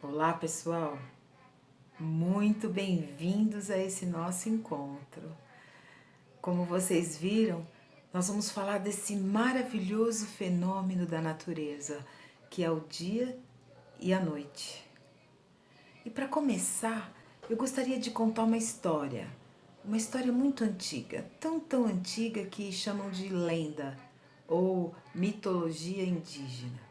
Olá, pessoal! Muito bem-vindos a esse nosso encontro. Como vocês viram, nós vamos falar desse maravilhoso fenômeno da natureza, que é o dia e a noite. E para começar, eu gostaria de contar uma história muito antiga, tão antiga que chamam de lenda ou mitologia indígena.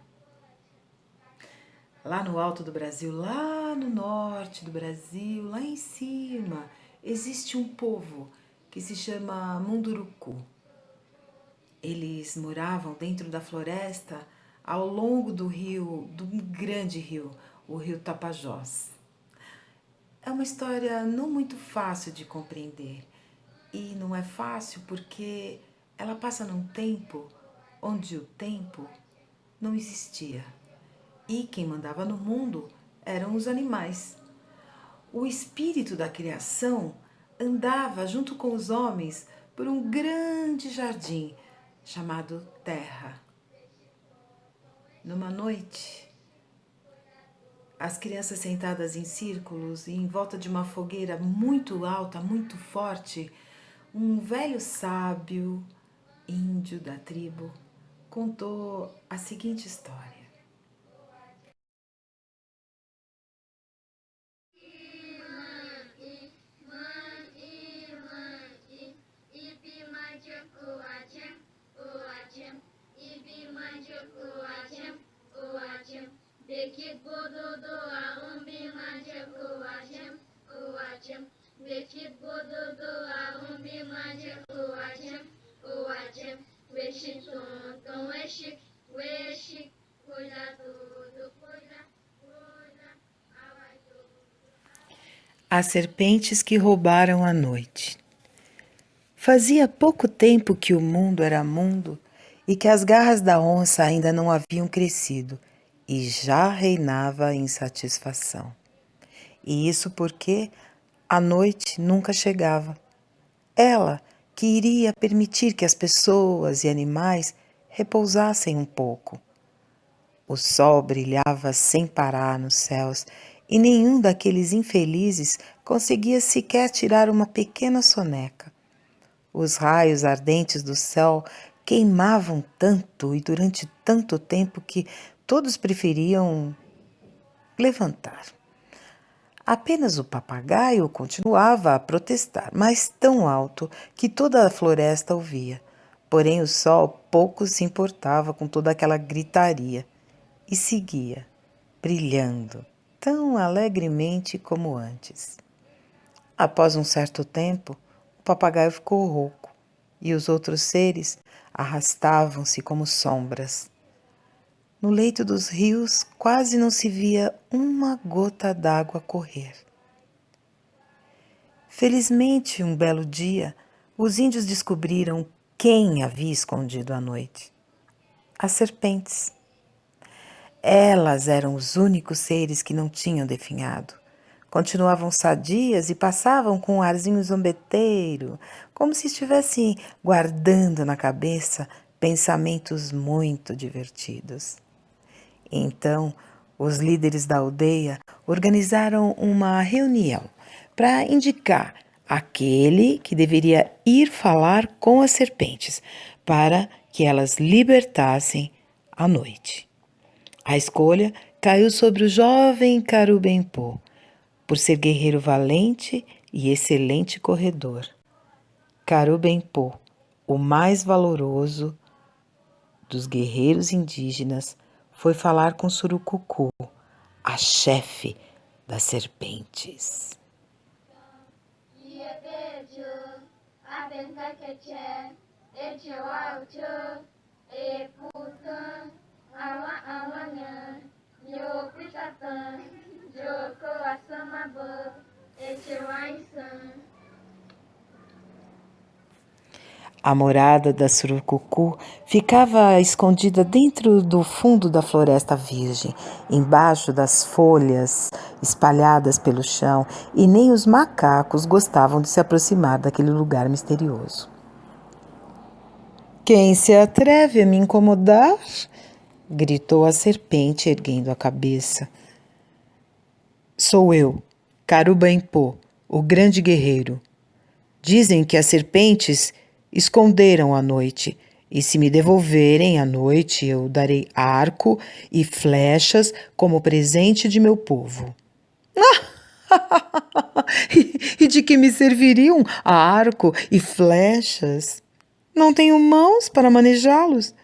Lá no alto do Brasil, lá no norte do Brasil, lá em cima, existe um povo que se chama Munduruku. Eles moravam dentro da floresta ao longo do rio, do grande rio, o rio Tapajós. É uma história não muito fácil de compreender. E não é fácil porque ela passa num tempo onde o tempo não existia. E quem mandava no mundo eram os animais. O espírito da criação andava junto com os homens por um grande jardim chamado Terra. Numa noite, as crianças sentadas em círculos e em volta de uma fogueira muito alta, muito forte, um velho sábio, índio da tribo, contou a seguinte história. As serpentes que roubaram a noite. Fazia pouco tempo que o mundo era mundo e que as garras da onça ainda não haviam crescido e já reinava a insatisfação. E isso porque a noite nunca chegava. Ela que iria permitir que as pessoas e animais repousassem um pouco. O sol brilhava sem parar nos céus e nenhum daqueles infelizes conseguia sequer tirar uma pequena soneca. Os raios ardentes do céu queimavam tanto e durante tanto tempo que todos preferiam levantar. Apenas o papagaio continuava a protestar, mas tão alto que toda a floresta ouvia. Porém, o sol pouco se importava com toda aquela gritaria e seguia, brilhando, tão alegremente como antes. Após um certo tempo, o papagaio ficou rouco e os outros seres arrastavam-se como sombras. No leito dos rios quase não se via uma gota d'água correr. Felizmente, um belo dia, os índios descobriram quem havia escondido a noite. As serpentes. Elas eram os únicos seres que não tinham definhado. Continuavam sadias e passavam com um arzinho zombeteiro, como se estivessem guardando na cabeça pensamentos muito divertidos. Então, os líderes da aldeia organizaram uma reunião para indicar aquele que deveria ir falar com as serpentes para que elas libertassem a noite. A escolha caiu sobre o jovem Carubem-Pô, por ser guerreiro valente e excelente corredor. Carubem-Pô, o mais valoroso dos guerreiros indígenas, foi falar com Surucucu, a chefe das serpentes. A morada da Surucucu ficava escondida dentro do fundo da floresta virgem, embaixo das folhas espalhadas pelo chão, e nem os macacos gostavam de se aproximar daquele lugar misterioso. "Quem se atreve a me incomodar?" gritou a serpente, erguendo a cabeça. Sou eu, Carubem-Pô, o grande guerreiro. Dizem que as serpentes esconderam a noite, e se me devolverem a noite, eu darei arco e flechas como presente de meu povo. E de que me serviriam arco e flechas? Não tenho mãos para manejá-los.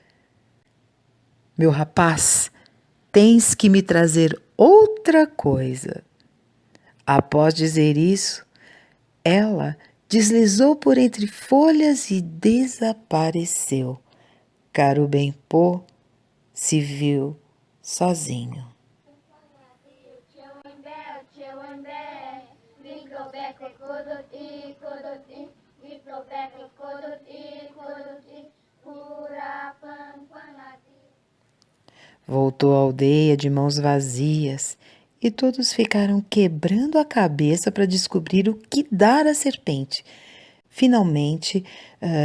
Meu rapaz, tens que me trazer outra coisa. Após dizer isso, ela deslizou por entre folhas e desapareceu. Carubem-Pô se viu sozinho. Voltou à aldeia de mãos vazias e todos ficaram quebrando a cabeça para descobrir o que dar à serpente. Finalmente,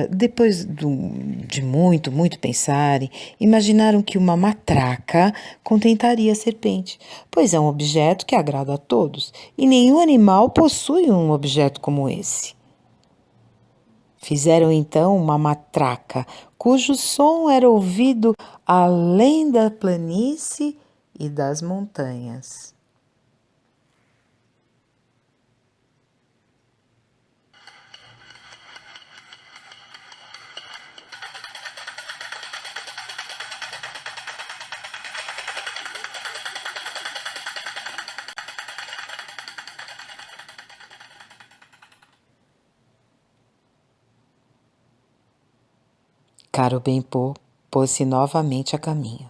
depois de muito pensarem, imaginaram que uma matraca contentaria a serpente, pois é um objeto que agrada a todos e nenhum animal possui um objeto como esse. Fizeram então uma matraca, cujo som era ouvido além da planície e das montanhas. Carubem-Pô pôs-se novamente a caminho.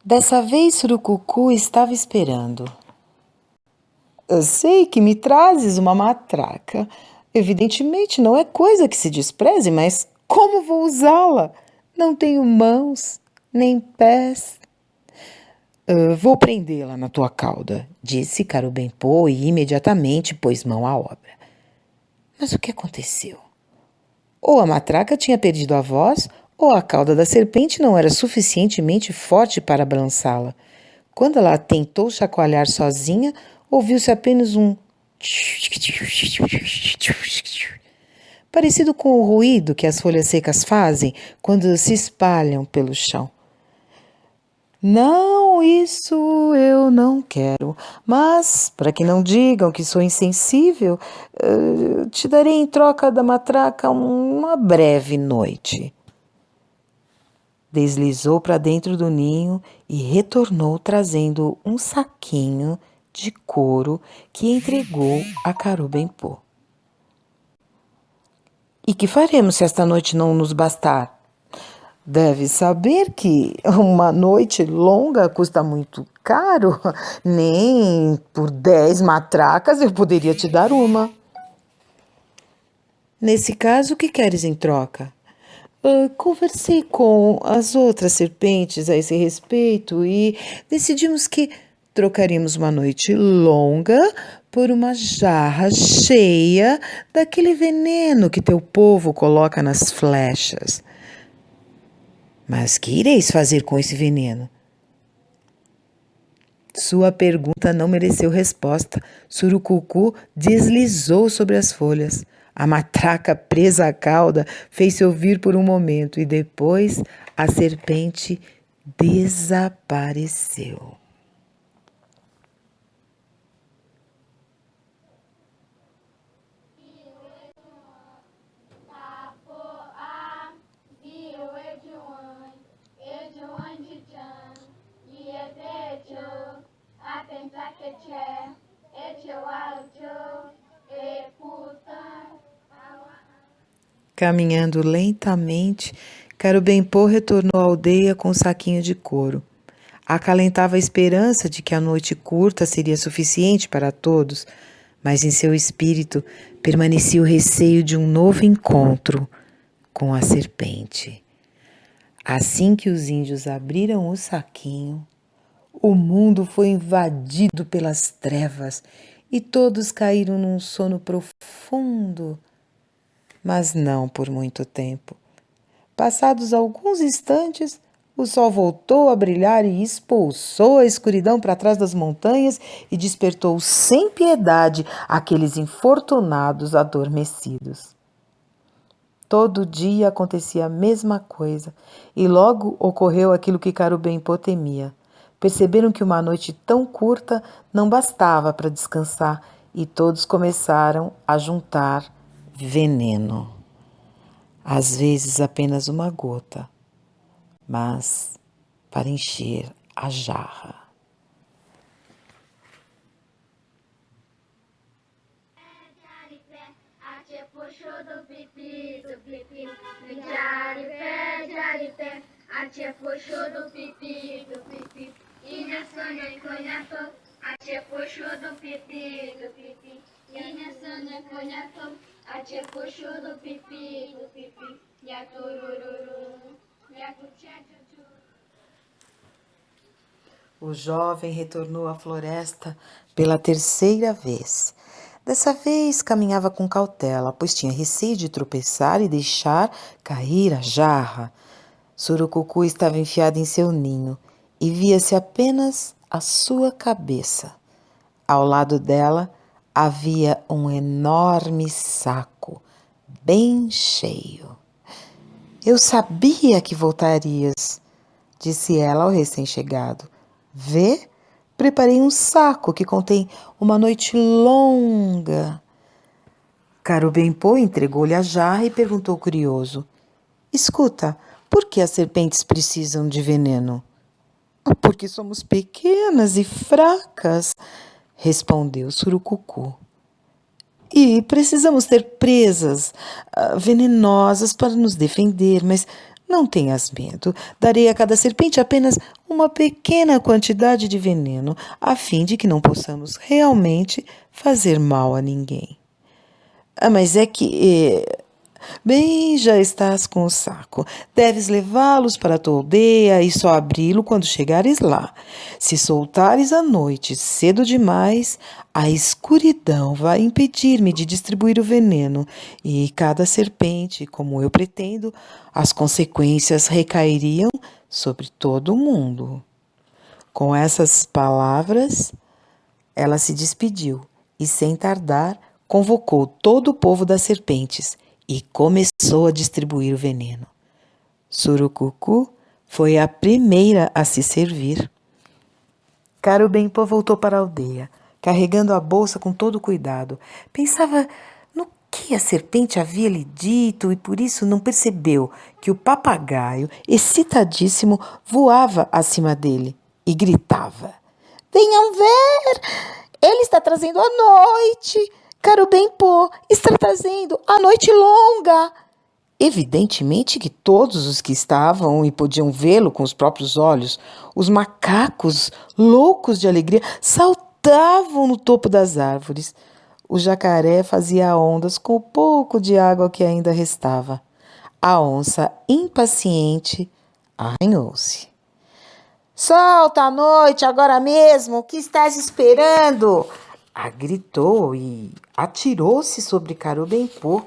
Dessa vez, Surucucu estava esperando. Eu sei que me trazes uma matraca. Evidentemente não é coisa que se despreze, mas como vou usá-la? Não tenho mãos, nem pés. Vou prendê-la na tua cauda, disse Carubem-Pô e imediatamente pôs mão à obra. Mas o que aconteceu? Ou a matraca tinha perdido a voz, ou a cauda da serpente não era suficientemente forte para balançá-la. Quando ela tentou chacoalhar sozinha, ouviu-se apenas um parecido com o ruído que as folhas secas fazem quando se espalham pelo chão. Não, isso eu não quero, mas, para que não digam que sou insensível, te darei em troca da matraca uma breve noite. Deslizou para dentro do ninho e retornou trazendo um saquinho de couro que entregou a Carubem-Pô. E que faremos se esta noite não nos bastar? Deve saber que uma noite longa custa muito caro. Nem por 10 matracas eu poderia te dar uma. Nesse caso, o que queres em troca? Conversei com as outras serpentes a esse respeito e decidimos que trocaríamos uma noite longa por uma jarra cheia daquele veneno que teu povo coloca nas flechas. Mas que ireis fazer com esse veneno? Sua pergunta não mereceu resposta. Surucucu deslizou sobre as folhas. A matraca presa à cauda fez-se ouvir por um momento e depois a serpente desapareceu. Caminhando lentamente, Carubem-Pô retornou à aldeia com um saquinho de couro. Acalentava a esperança de que a noite curta seria suficiente para todos, mas em seu espírito permanecia o receio de um novo encontro com a serpente. Assim que os índios abriram o saquinho, o mundo foi invadido pelas trevas e todos caíram num sono profundo, mas não por muito tempo. Passados alguns instantes, O sol voltou a brilhar e expulsou a escuridão para trás das montanhas e despertou sem piedade aqueles infortunados adormecidos. Todo dia acontecia a mesma coisa, e logo ocorreu aquilo que Carubem-Pô temia. Perceberam que uma noite tão curta não bastava para descansar, e todos começaram a juntar veneno. Às vezes apenas uma gota, mas para encher a jarra. O jovem retornou à floresta pela terceira vez. Dessa vez caminhava com cautela, pois tinha receio de tropeçar e deixar cair a jarra. Surucucu estava enfiado em seu ninho e via-se apenas a sua cabeça. Ao lado dela havia um enorme saco, bem cheio. Eu sabia que voltarias, disse ela ao recém-chegado. Vê, preparei um saco que contém uma noite longa. Carubem-Pô entregou-lhe a jarra e perguntou curioso. Escuta, por que as serpentes precisam de veneno? Porque somos pequenas e fracas, respondeu Surucucu. E precisamos ter presas venenosas para nos defender, mas não tenhas medo. Darei a cada serpente apenas uma pequena quantidade de veneno, a fim de que não possamos realmente fazer mal a ninguém. Mas é que... Bem, já estás com o saco. Deves levá-los para a tua aldeia e só abri-lo quando chegares lá. Se soltares à noite cedo demais, a escuridão vai impedir-me de distribuir o veneno, e cada serpente, como eu pretendo, as consequências recairiam sobre todo o mundo. Com essas palavras, ela se despediu e, sem tardar, convocou todo o povo das serpentes e começou a distribuir o veneno. Surucucu foi a primeira a se servir. Carubem-Pô voltou para a aldeia, carregando a bolsa com todo cuidado. Pensava no que a serpente havia lhe dito e por isso não percebeu que o papagaio, excitadíssimo, voava acima dele e gritava. Venham ver! Ele está trazendo a noite! Carubem-Pô está trazendo a noite longa. Evidentemente que todos os que estavam e podiam vê-lo com os próprios olhos, os macacos, loucos de alegria, saltavam no topo das árvores. O jacaré fazia ondas com o pouco de água que ainda restava. A onça, impaciente, arranhou-se. Solta a noite agora mesmo, o que estás esperando? Gritou e atirou-se sobre Carubem-Pô.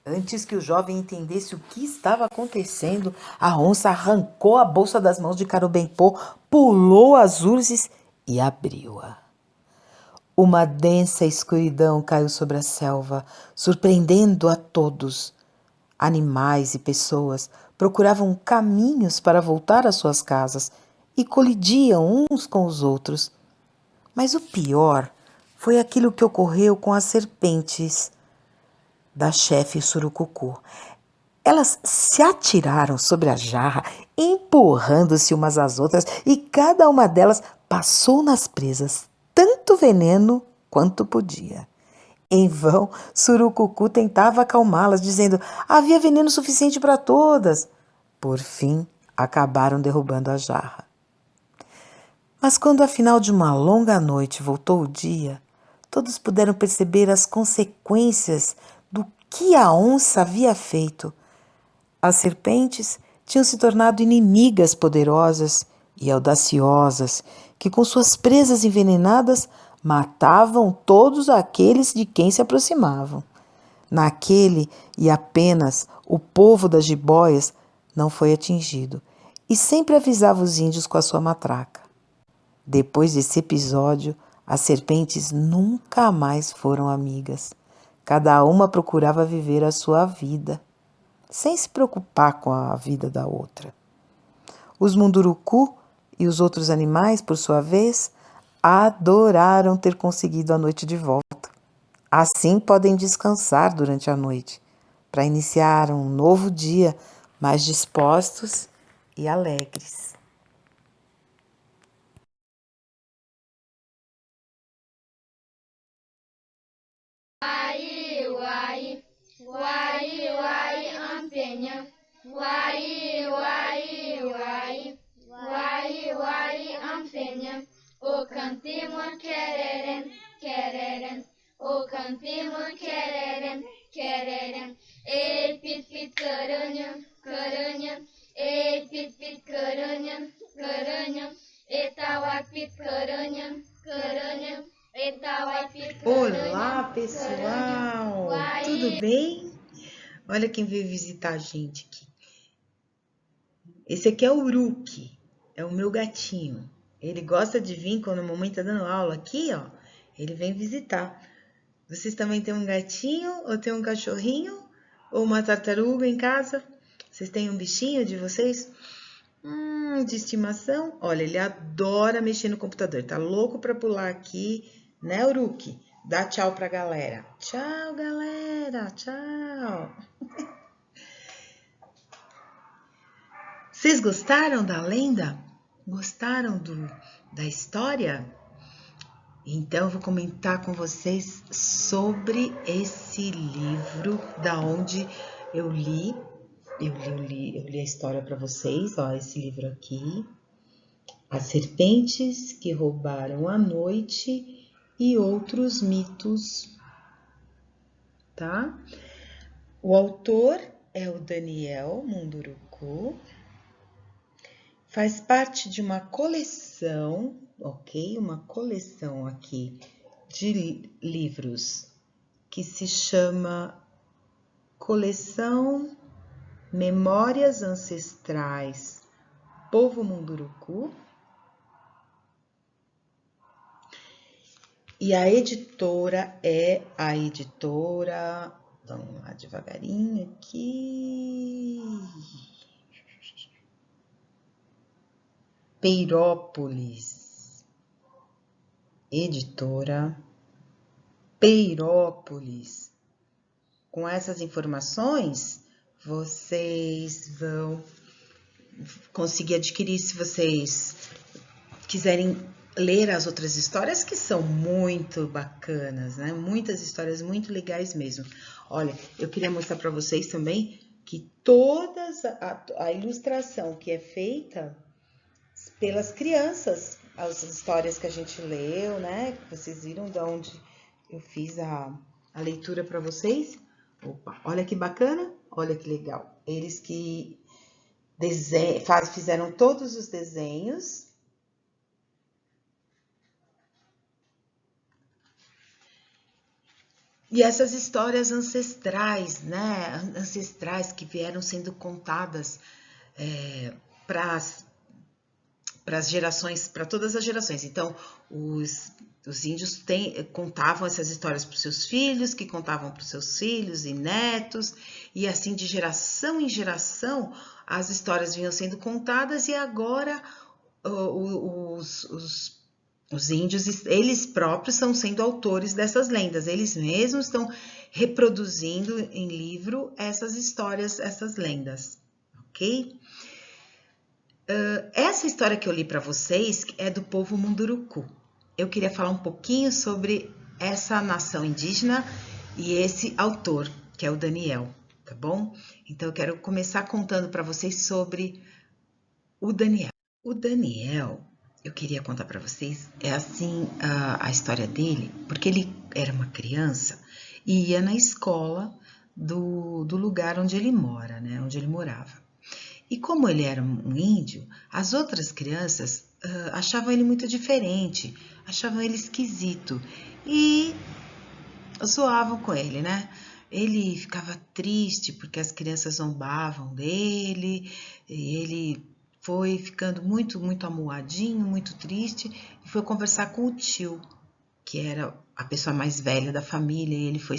Antes que o jovem entendesse o que estava acontecendo, a onça arrancou a bolsa das mãos de Carubem-Pô, pulou as urzes e abriu-a. Uma densa escuridão caiu sobre a selva, surpreendendo a todos. Animais e pessoas procuravam caminhos para voltar às suas casas e colidiam uns com os outros. Mas o pior foi aquilo que ocorreu com as serpentes da chefe Surucucu. Elas se atiraram sobre a jarra, empurrando-se umas às outras, e cada uma delas passou nas presas tanto veneno quanto podia. Em vão, Surucucu tentava acalmá-las, dizendo: havia veneno suficiente para todas. Por fim, acabaram derrubando a jarra. Mas quando, ao final de uma longa noite, voltou o dia, todos puderam perceber as consequências do que a onça havia feito. As serpentes tinham se tornado inimigas poderosas e audaciosas, que com suas presas envenenadas Matavam todos aqueles de quem se aproximavam. Naquele e apenas o povo das jiboias não foi atingido e sempre avisava os índios com a sua matraca. Depois desse episódio, as serpentes nunca mais foram amigas. Cada uma procurava viver a sua vida, sem se preocupar com a vida da outra. Os munduruku e os outros animais, por sua vez, adoraram ter conseguido a noite de volta. Assim podem descansar durante a noite, para iniciar um novo dia mais dispostos e alegres. Wai, wai, wai, wai, empenha. Wai, wai, wai, wai, wai, empenha. O cantimos quereren, quereren. O cantimos quereren, quereren. Ei, pit, pit, caranha, caranha. Ei, pit, pit, caranha, caranha. Etauá, pit, caranha, caranha. Olá, pessoal! Tudo bem? Olha quem veio visitar a gente aqui. Esse aqui é o Uruki, é o meu gatinho. Ele gosta de vir quando a mamãe tá dando aula aqui, ó. Ele vem visitar. Vocês também têm um gatinho, ou tem um cachorrinho, ou uma tartaruga em casa? Vocês têm um bichinho de vocês? De estimação? Olha, ele adora mexer no computador. Tá louco pra pular aqui, né, Uruki? Dá tchau pra galera. Tchau, galera. Tchau. Vocês gostaram da lenda? Gostaram da história? Então, eu vou comentar com vocês sobre esse livro, da onde eu li. Eu li a história para vocês, ó, esse livro aqui. As Serpentes que Roubaram a Noite e Outros Mitos, tá? O autor é o Daniel Munduruku. Faz parte de uma coleção, ok? Uma coleção aqui de livros que se chama Coleção Memórias Ancestrais Povo Munduruku. E a editora é a editora... Vamos lá devagarinho aqui... Peirópolis. Editora Peirópolis. Com essas informações, vocês vão conseguir adquirir, se vocês quiserem ler as outras histórias, que são muito bacanas, né? Muitas histórias muito legais mesmo. Olha, eu queria mostrar para vocês também que toda a ilustração que é feita pelas crianças, as histórias que a gente leu, né? Vocês viram de onde eu fiz a leitura para vocês? Opa, olha que bacana, olha que legal. Eles que fizeram todos os desenhos. E essas histórias ancestrais, né? Ancestrais que vieram sendo contadas para as gerações, para todas as gerações. Então, os índios contavam essas histórias para os seus filhos, que contavam para os seus filhos e netos, e assim de geração em geração as histórias vinham sendo contadas, e agora os índios, eles próprios estão sendo autores dessas lendas, eles mesmos estão reproduzindo em livro essas histórias, essas lendas, ok? Essa história que eu li para vocês é do povo Munduruku. Eu queria falar um pouquinho sobre essa nação indígena e esse autor, que é o Daniel, tá bom? Então eu quero começar contando para vocês sobre o Daniel. O Daniel, eu queria contar para vocês, é assim a história dele, porque ele era uma criança e ia na escola do lugar onde ele mora, né? Onde ele morava. E como ele era um índio, as outras crianças achavam ele muito diferente, achavam ele esquisito e zoavam com ele, né? Ele ficava triste porque as crianças zombavam dele, e ele foi ficando muito amuadinho, muito triste, e foi conversar com o tio, que era a pessoa mais velha da família, e ele foi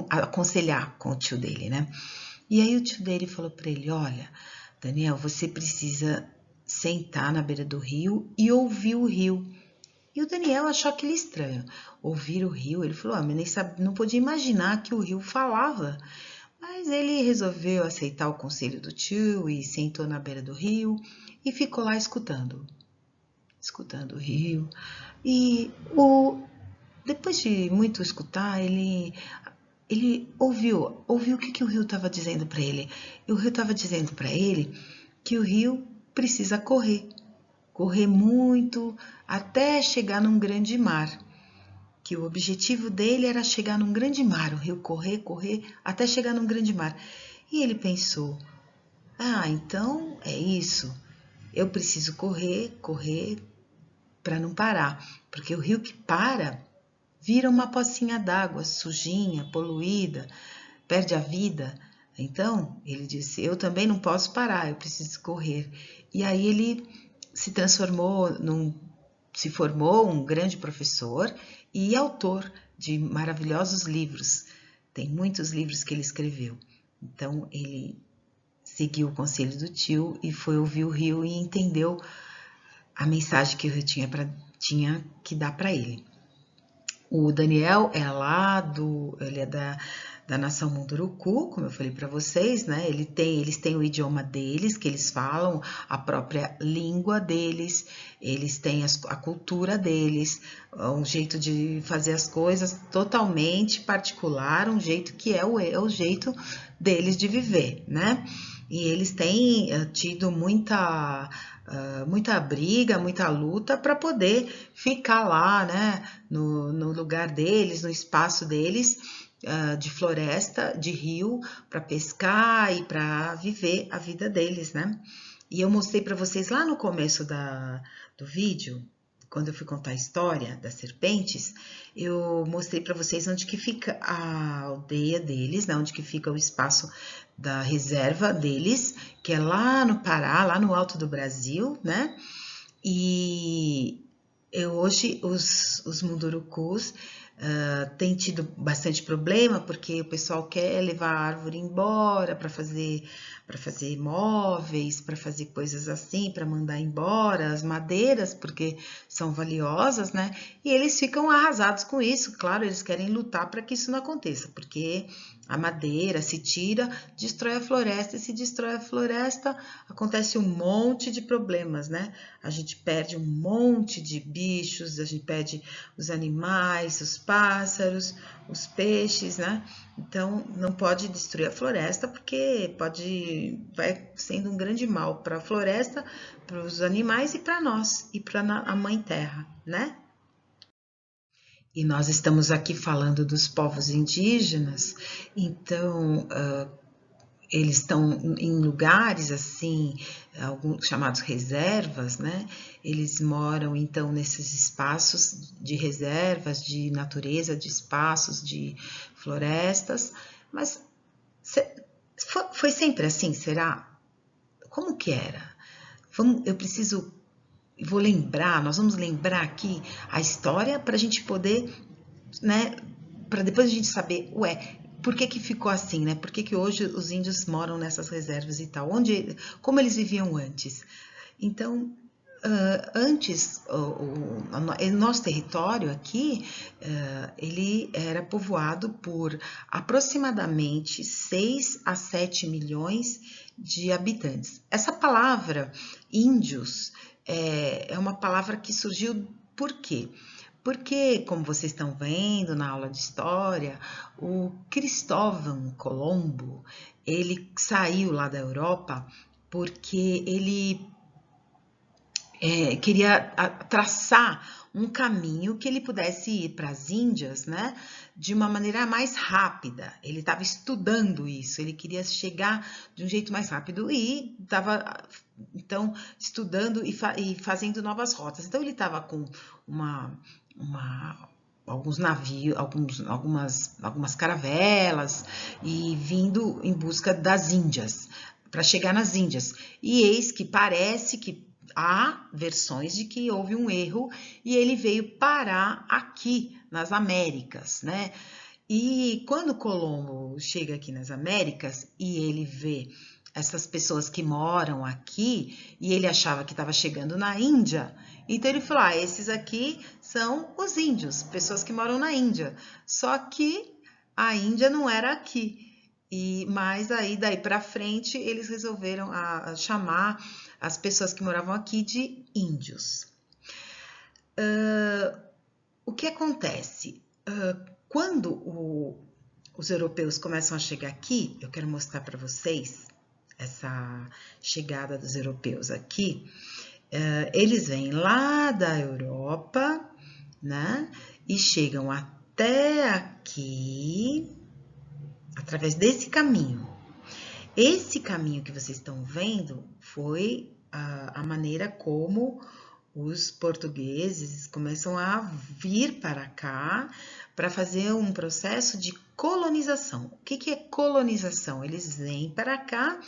aconselhar com o tio dele, né? E aí o tio dele falou para ele: olha, Daniel, você precisa sentar na beira do rio e ouvir o rio. E o Daniel achou aquilo estranho. Ouvir o rio, ele falou, mas nem sabe, não podia imaginar que o rio falava. Mas ele resolveu aceitar o conselho do tio e sentou na beira do rio e ficou lá escutando o rio. E depois de muito escutar, ele ouviu o que o rio estava dizendo para ele. E o rio estava dizendo para ele que o rio precisa correr muito até chegar num grande mar. Que o objetivo dele era chegar num grande mar, o rio correr até chegar num grande mar. E ele pensou: ah, então é isso. Eu preciso correr para não parar, porque o rio que para vira uma pocinha d'água sujinha, poluída, perde a vida. Então, ele disse: eu também não posso parar, eu preciso correr. E aí ele se formou um grande professor e autor de maravilhosos livros. Tem muitos livros que ele escreveu. Então, ele seguiu o conselho do tio e foi ouvir o rio e entendeu a mensagem que o rio tinha que dar para ele. O Daniel ele é da nação Munduruku, como eu falei para vocês, né? Eles têm o idioma deles, que eles falam, a própria língua deles, eles têm a cultura deles, um jeito de fazer as coisas totalmente particular, um jeito que é o jeito deles de viver, né? E eles têm tido muita briga, muita luta para poder ficar lá, né, no lugar deles, no espaço deles, de floresta, de rio, para pescar e para viver a vida deles, né? E eu mostrei para vocês lá no começo do vídeo, quando eu fui contar a história das serpentes, eu mostrei para vocês onde que fica a aldeia deles, né? Onde que fica o espaço da reserva deles, que é lá no Pará, lá no alto do Brasil, né? E hoje os mundurucus têm tido bastante problema porque o pessoal quer levar a árvore embora para fazer móveis, para fazer coisas assim, para mandar embora as madeiras, porque são valiosas, né? E eles ficam arrasados com isso. Claro, eles querem lutar para que isso não aconteça, porque a madeira se tira, destrói a floresta, e se destrói a floresta, acontece um monte de problemas, né? A gente perde um monte de bichos, a gente perde os animais, os pássaros, os peixes, né? Então, não pode destruir a floresta, porque vai sendo um grande mal para a floresta, para os animais e para nós, e para a Mãe Terra, né? E nós estamos aqui falando dos povos indígenas, então eles estão em lugares assim, alguns chamados reservas, né? Eles moram então nesses espaços de reservas, de natureza, de espaços, de florestas, mas foi sempre assim, será? Como que era? Nós vamos lembrar aqui a história para a gente poder, né, para depois a gente saber, por que ficou assim, né? Por que hoje os índios moram nessas reservas e tal? Como eles viviam antes? Então, antes, o nosso território aqui, ele era povoado por aproximadamente 6 a 7 milhões de habitantes. Essa palavra índios é uma palavra que surgiu por quê? Porque, como vocês estão vendo na aula de história, o Cristóvão Colombo, ele saiu lá da Europa porque queria traçar um caminho que ele pudesse ir para as Índias, né, de uma maneira mais rápida. Ele estava estudando isso, ele queria chegar de um jeito mais rápido e estava, então, estudando e fazendo novas rotas. Então, ele estava com alguns navios, algumas caravelas e vindo em busca das Índias, para chegar nas Índias. E eis que parece que há versões de que houve um erro e ele veio parar aqui nas Américas, né? E quando Colombo chega aqui nas Américas e ele vê essas pessoas que moram aqui e ele achava que estava chegando na Índia, então ele falou: esses aqui são os índios, pessoas que moram na Índia. Só que a Índia não era aqui. Mas aí daí para frente eles resolveram chamar as pessoas que moravam aqui de índios. O que acontece? Quando os europeus começam a chegar aqui, eu quero mostrar para vocês essa chegada dos europeus aqui. Eles vêm lá da Europa, né? E chegam até aqui através desse caminho. Esse caminho que vocês estão vendo foi a maneira como os portugueses começam a vir para cá para fazer um processo de colonização. O que é colonização? Eles vêm para cá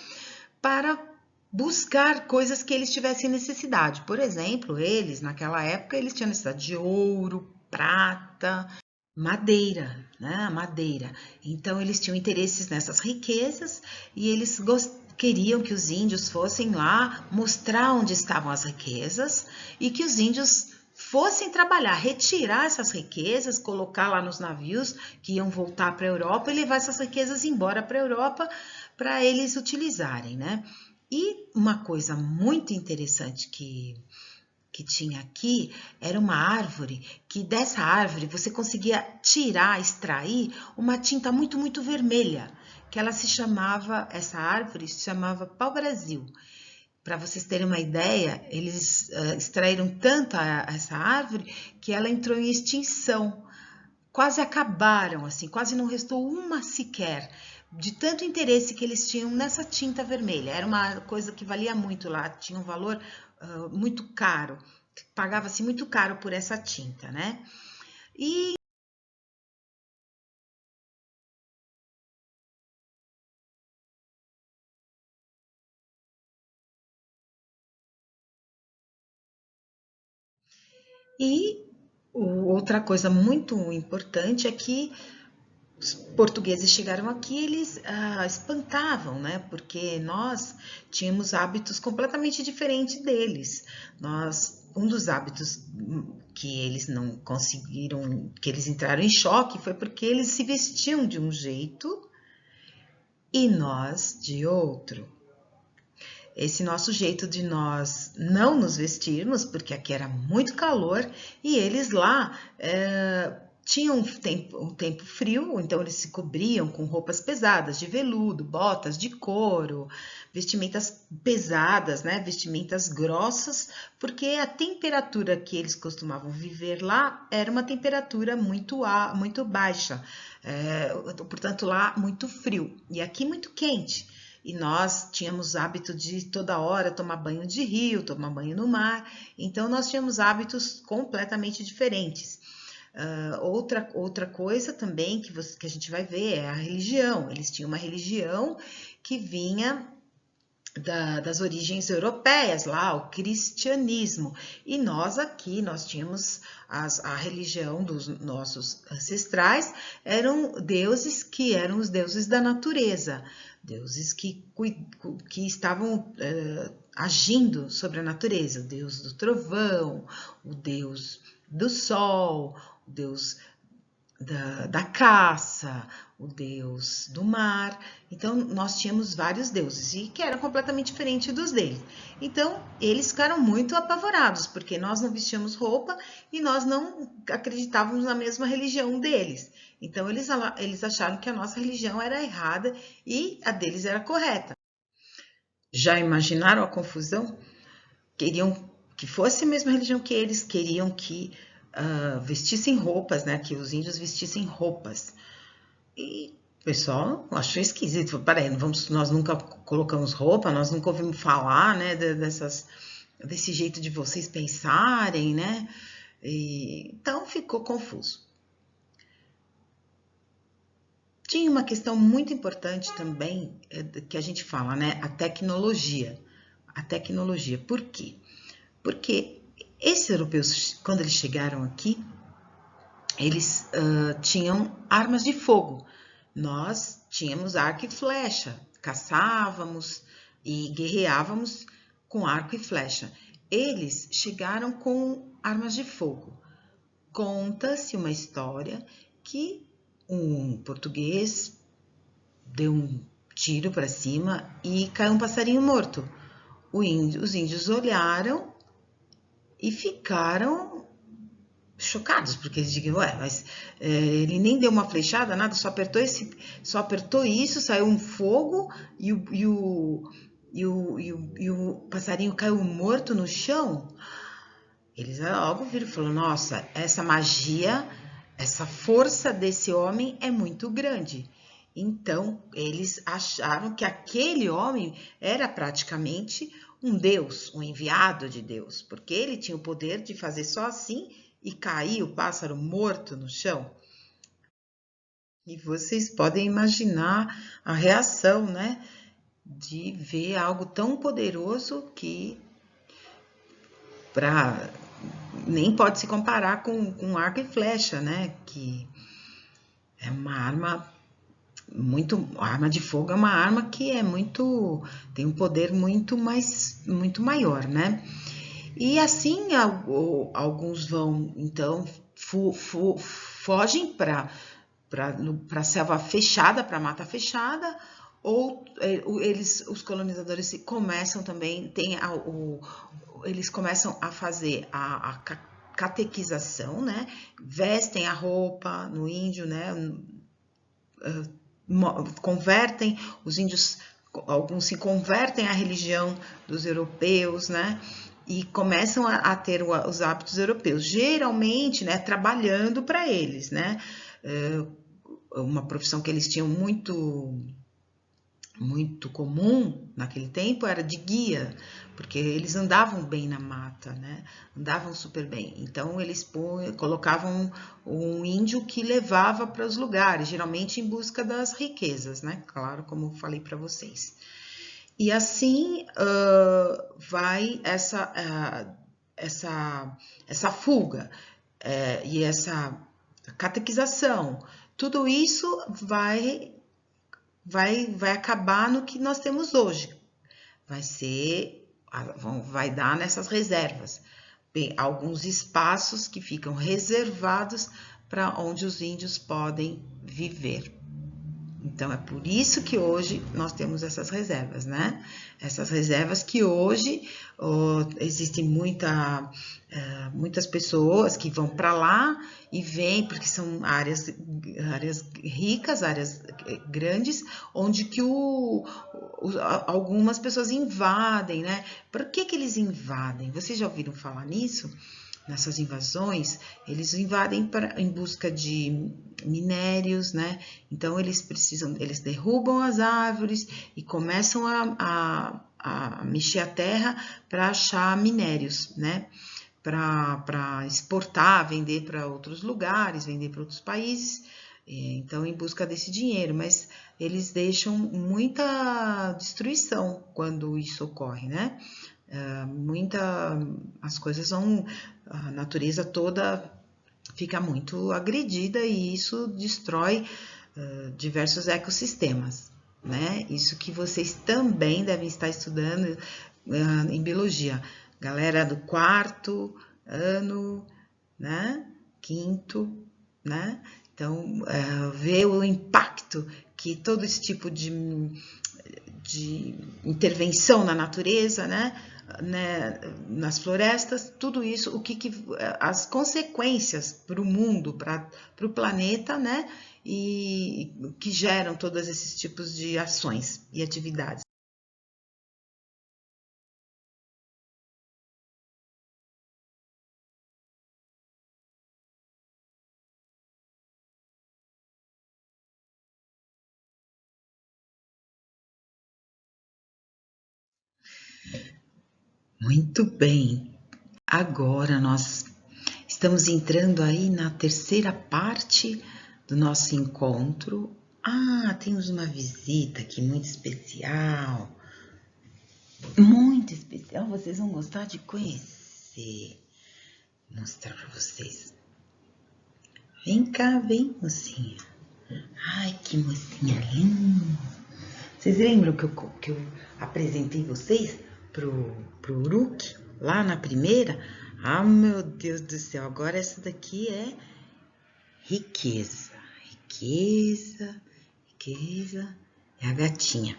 para buscar coisas que eles tivessem necessidade. Por exemplo, eles, naquela época, eles tinham necessidade de ouro, prata, madeira, né? Madeira. Então, eles tinham interesses nessas riquezas e eles queriam que os índios fossem lá mostrar onde estavam as riquezas e que os índios fossem trabalhar, retirar essas riquezas, colocar lá nos navios que iam voltar para a Europa e levar essas riquezas embora para a Europa para eles utilizarem, né? E uma coisa muito interessante que tinha aqui era uma árvore, que dessa árvore você conseguia tirar, extrair uma tinta muito, muito vermelha, que ela se chamava, essa árvore se chamava pau-brasil. Para vocês terem uma ideia, eles extraíram tanto essa árvore que ela entrou em extinção. Quase acabaram, assim, quase não restou uma sequer, de tanto interesse que eles tinham nessa tinta vermelha. Era uma coisa que valia muito lá, tinha um valor muito caro, pagava-se muito caro por essa tinta, né? E outra coisa muito importante é que os portugueses chegaram aqui, eles espantavam, né? Porque nós tínhamos hábitos completamente diferentes deles. Um dos hábitos que eles não conseguiram, que eles entraram em choque, foi porque eles se vestiam de um jeito e nós de outro. Esse nosso jeito de nós não nos vestirmos, porque aqui era muito calor, e eles lá tinham um tempo frio, então eles se cobriam com roupas pesadas, de veludo, botas de couro, vestimentas pesadas, né? Vestimentas grossas, porque a temperatura que eles costumavam viver lá era uma temperatura muito baixa, portanto lá muito frio, e aqui muito quente. E nós tínhamos hábito de toda hora tomar banho de rio, tomar banho no mar, então nós tínhamos hábitos completamente diferentes. Outra coisa também que a gente vai ver é a religião. Eles tinham uma religião que vinha das origens europeias, lá o cristianismo, e nós aqui, nós tínhamos a religião dos nossos ancestrais, eram deuses que eram os deuses da natureza, deuses que estavam agindo sobre a natureza, o deus do trovão, o deus do sol, o deus da caça, o deus do mar. Então, nós tínhamos vários deuses e que eram completamente diferentes dos deles. Então, eles ficaram muito apavorados, porque nós não vestíamos roupa e nós não acreditávamos na mesma religião deles. Então, eles acharam que a nossa religião era errada e a deles era correta. Já imaginaram a confusão? Queriam que fosse a mesma religião que eles, queriam que vestissem roupas, né? Que os índios vestissem roupas. E o pessoal achou esquisito. Falou, peraí, nós nunca colocamos roupa, nós nunca ouvimos falar, né? Desse jeito de vocês pensarem, né? Então ficou confuso. Tinha uma questão muito importante também que a gente fala, né? A tecnologia. A tecnologia. Por quê? Porque esses europeus, quando eles chegaram aqui, eles tinham armas de fogo. Nós tínhamos arco e flecha, caçávamos e guerreávamos com arco e flecha. Eles chegaram com armas de fogo. Conta-se uma história que um português deu um tiro para cima e caiu um passarinho morto. Os índios olharam e ficaram chocados, porque eles digam, mas ele nem deu uma flechada, nada, só apertou isso, saiu um fogo e o passarinho caiu morto no chão. Eles logo viram e falaram, nossa, essa magia, essa força desse homem é muito grande. Então, eles acharam que aquele homem era praticamente um deus, um enviado de Deus, porque ele tinha o poder de fazer só assim e cair o pássaro morto no chão. E vocês podem imaginar a reação, né, de ver algo tão poderoso que nem pode se comparar com arco e flecha, né, que é uma arma a arma de fogo é uma arma que tem um poder muito maior, né? E assim alguns vão, então, fogem para a selva fechada, para a mata fechada, ou os colonizadores começam também, eles começam a fazer a catequização, né? Vestem a roupa no índio, né? Convertem, os índios, alguns se convertem à religião dos europeus, né? E começam a ter os hábitos europeus, geralmente, né, trabalhando para eles, né? Uma profissão que eles tinham muito comum naquele tempo era de guia, porque eles andavam bem na mata, né? Andavam super bem. Então eles colocavam um índio que levava para os lugares, geralmente em busca das riquezas, né? Claro, como eu falei para vocês. E assim vai essa fuga e essa catequização. Tudo isso vai acabar no que nós temos hoje. Vai dar nessas reservas. Alguns espaços que ficam reservados para onde os índios podem viver. Então, é por isso que hoje nós temos essas reservas, né? Essas reservas que hoje existem muitas pessoas que vão para lá e vêm, porque são áreas ricas, áreas grandes, onde que algumas pessoas invadem, né? Por que eles invadem? Vocês já ouviram falar nisso? Nessas invasões, eles invadem em busca de minérios, né? Então eles derrubam as árvores e começam a mexer a terra para achar minérios, né? Para exportar, vender para outros lugares, vender para outros países. Então, em busca desse dinheiro, mas eles deixam muita destruição quando isso ocorre, né? As coisas a natureza toda fica muito agredida e isso destrói diversos ecossistemas, né? Isso que vocês também devem estar estudando em biologia. Galera do 4º ano, né? 5º, né? Então, ver o impacto que todo esse tipo de intervenção na natureza, né, nas florestas, tudo isso, as consequências para o mundo, para o planeta, né, e que geram todos esses tipos de ações e atividades. Muito bem. Agora nós estamos entrando aí na terceira parte do nosso encontro. Temos uma visita aqui muito especial. Muito especial, vocês vão gostar de conhecer. Vou mostrar para vocês. Vem cá, vem, mocinha. Ai, que mocinha linda. Vocês lembram que eu apresentei vocês pro Uruk, lá na primeira? Ah, meu Deus do céu, agora essa daqui é riqueza. Riqueza, riqueza. É a gatinha.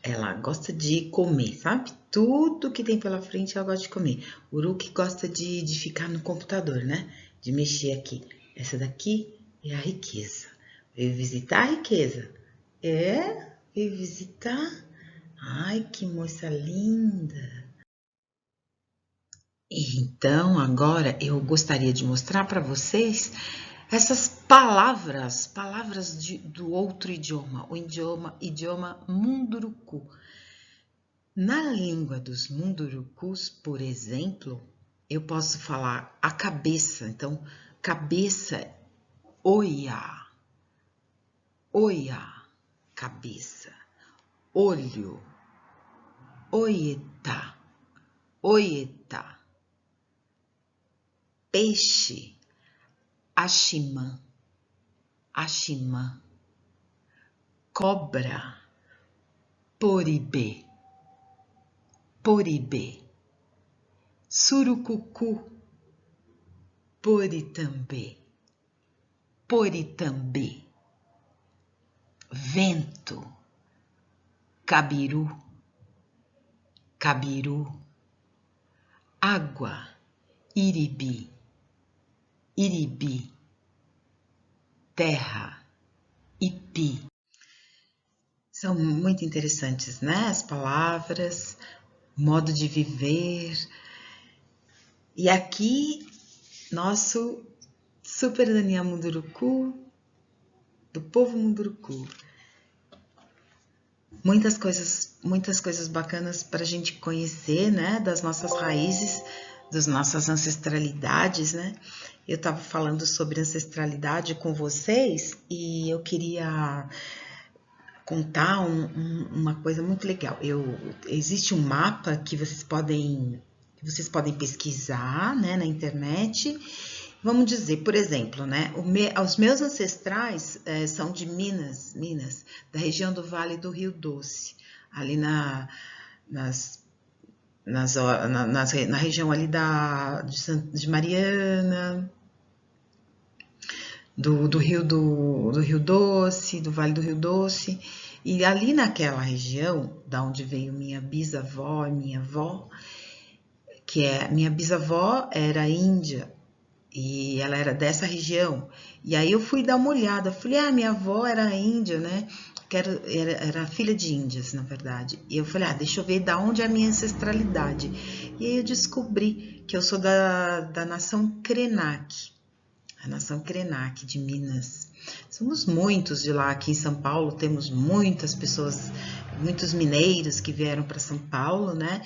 Ela gosta de comer, sabe? Tudo que tem pela frente ela gosta de comer. O Uruk gosta de ficar no computador, né? De mexer aqui. Essa daqui é a riqueza. Veio visitar a riqueza. Veio visitar. Ai, que moça linda. Então, agora eu gostaria de mostrar para vocês essas palavras do outro idioma, o idioma Munduruku. Na língua dos Mundurucus, por exemplo, eu posso falar a cabeça. Então, cabeça, oia, oia, cabeça. Olho, oieta, oieta. Peixe, ashimã, ashimã. Cobra, poribê, poribê. Surucucu, poritambê, poritambê. Vento, cabiru, cabiru. Água, iribi, iribi. Terra, ipi. São muito interessantes, né? As palavras, modo de viver. E aqui, nosso Super Daniel Munduruku, do povo Munduruku. Muitas coisas bacanas para a gente conhecer, né? Das nossas raízes, das nossas ancestralidades, né? Eu estava falando sobre ancestralidade com vocês e eu queria contar uma coisa muito legal. Existe um mapa que vocês podem pesquisar, né, na internet. Vamos dizer, por exemplo, né, os meus ancestrais são de Minas, da região do Vale do Rio Doce, ali na região ali de Mariana, do Rio Doce, do Vale do Rio Doce, e ali naquela região, da onde veio minha bisavó e minha avó, minha bisavó era índia, e ela era dessa região, e aí eu fui dar uma olhada, falei, minha avó era índia, né, era filha de índias, na verdade, e eu falei, deixa eu ver da onde é a minha ancestralidade, e aí eu descobri que eu sou da nação Krenak, a nação Krenak de Minas. Somos muitos de lá. Aqui em São Paulo temos muitas pessoas, muitos mineiros que vieram para São Paulo, né?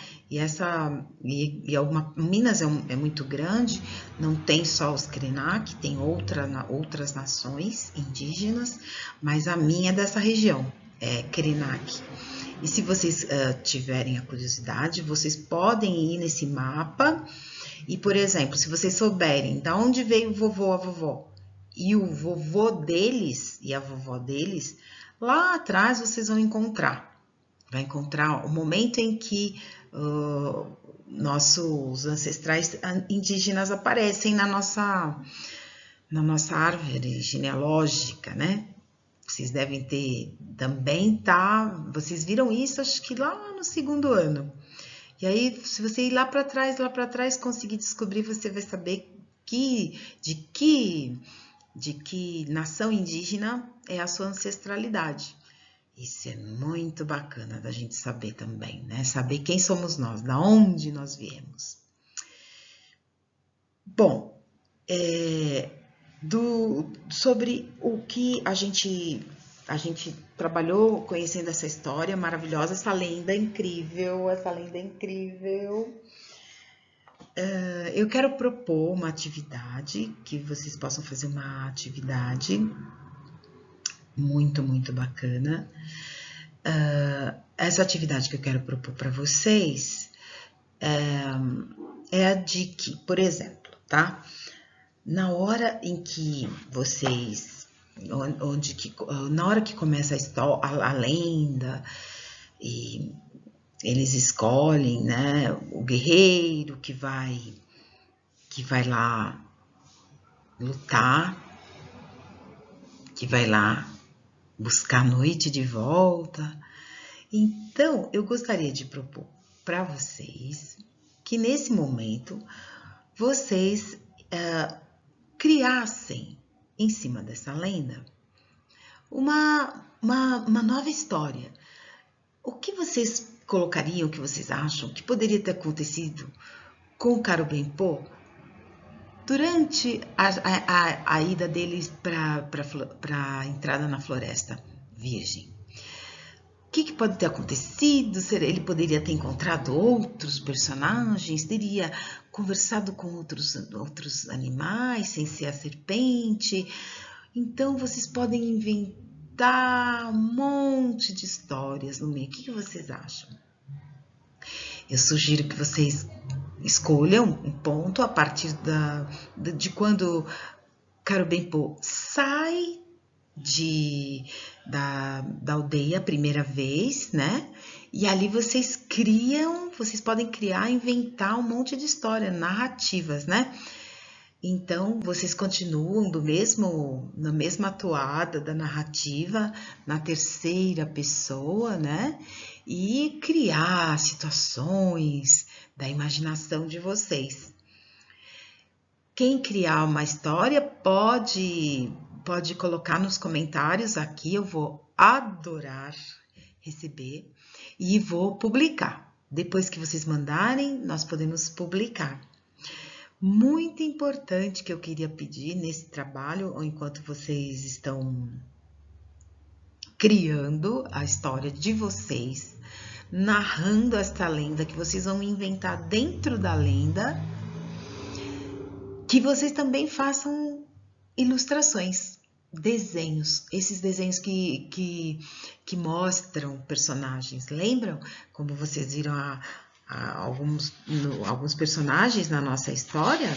Minas é muito grande, não tem só os Krenak, tem outras nações indígenas, mas a minha é dessa região, é Krenak. E se vocês tiverem a curiosidade, vocês podem ir nesse mapa. E, por exemplo, se vocês souberem de onde veio o vovô, a vovó, e o vovô deles e a vovó deles, lá atrás vocês vão encontrar. Vai encontrar o momento em que nossos ancestrais indígenas aparecem na nossa árvore genealógica, né? Vocês devem ter também, vocês viram isso, acho que lá no segundo ano. E aí, se você ir lá para trás, conseguir descobrir, você vai saber de que nação indígena é a sua ancestralidade. Isso é muito bacana da gente saber também, né? Saber quem somos nós, da onde nós viemos. Bom, sobre o que a gente a gente trabalhou conhecendo essa história maravilhosa, essa lenda incrível, eu quero propor uma atividade, que vocês possam fazer uma atividade muito, muito bacana. Essa atividade que eu quero propor para vocês é a de que, por exemplo, tá? Na hora em que vocês, na hora que começa a história, a lenda, e eles escolhem, né, o guerreiro que vai lá lutar, que vai lá buscar a noite de volta. Então, eu gostaria de propor para vocês que nesse momento vocês criassem em cima dessa lenda uma nova história. O que vocês colocariam, o que vocês acham que poderia ter acontecido com o Carubenpô durante a ida deles para a entrada na Floresta Virgem? O que pode ter acontecido? Ele poderia ter encontrado outros personagens, teria conversado com outros animais, sem ser a serpente. Então, vocês podem inventar um monte de histórias no meio. O que vocês acham? Eu sugiro que vocês escolham um ponto a partir de quando Carubenpô sai da aldeia a primeira vez, né? E ali vocês podem criar, inventar um monte de história, narrativas, né? Então, vocês continuam na mesma toada da narrativa, na terceira pessoa, né? E criar situações da imaginação de vocês. Quem criar uma história pode colocar nos comentários aqui, eu vou adorar receber e vou publicar. Depois que vocês mandarem, nós podemos publicar. Muito importante que eu queria pedir nesse trabalho, ou enquanto vocês estão criando a história de vocês, narrando esta lenda que vocês vão inventar dentro da lenda, que vocês também façam ilustrações, desenhos, esses desenhos que mostram personagens. Lembram como vocês viram alguns personagens na nossa história?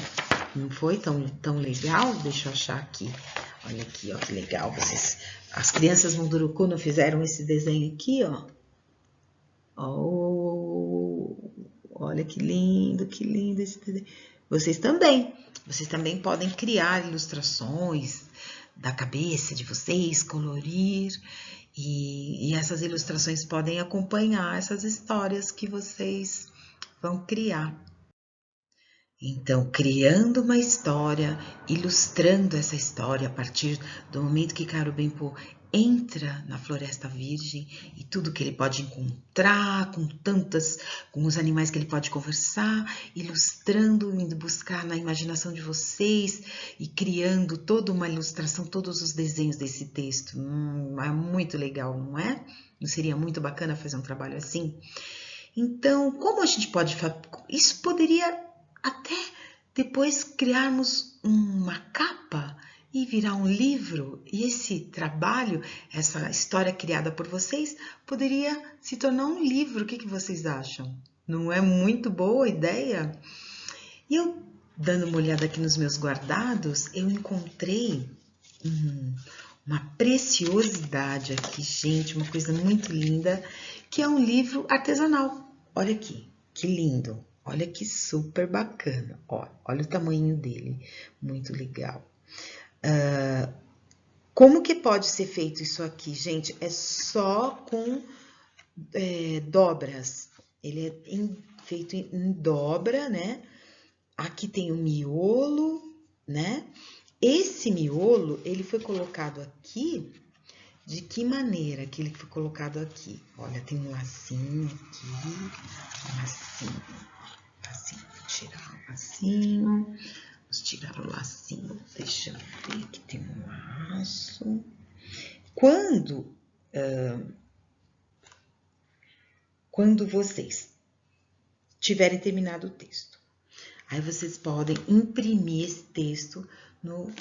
Não foi tão legal? Deixa eu achar aqui. Olha aqui, ó, que legal. As crianças Munduruku não fizeram esse desenho aqui, ó. Oh, olha que lindo esse desenho. Vocês também podem criar ilustrações da cabeça de vocês, colorir, e essas ilustrações podem acompanhar essas histórias que vocês vão criar. Então, criando uma história, ilustrando essa história a partir do momento que Carubenpô entra na Floresta Virgem e tudo que ele pode encontrar, com os animais que ele pode conversar, ilustrando, indo buscar na imaginação de vocês e criando toda uma ilustração, todos os desenhos desse texto. É muito legal, não é? Não seria muito bacana fazer um trabalho assim? Então, como a gente pode fazer? Isso poderia até depois criarmos uma capa e virar um livro, e esse trabalho, essa história criada por vocês, poderia se tornar um livro. O que vocês acham? Não é muito boa a ideia? E eu, dando uma olhada aqui nos meus guardados, eu encontrei uma preciosidade aqui, gente, uma coisa muito linda, que é um livro artesanal. Olha aqui, que lindo. Olha que super bacana. Olha o tamanho dele, muito legal. Como que pode ser feito isso aqui, gente? É só com dobras. Ele é feito em dobra, né? Aqui tem o miolo, né? Esse miolo, ele foi colocado aqui. De que maneira que ele foi colocado aqui? Olha, tem um lacinho aqui, um lacinho. Vou tirar o lacinho. Vamos tirar o lacinho. Deixa eu ver, aqui tem um laço. Quando vocês tiverem terminado o texto, aí vocês podem imprimir esse texto no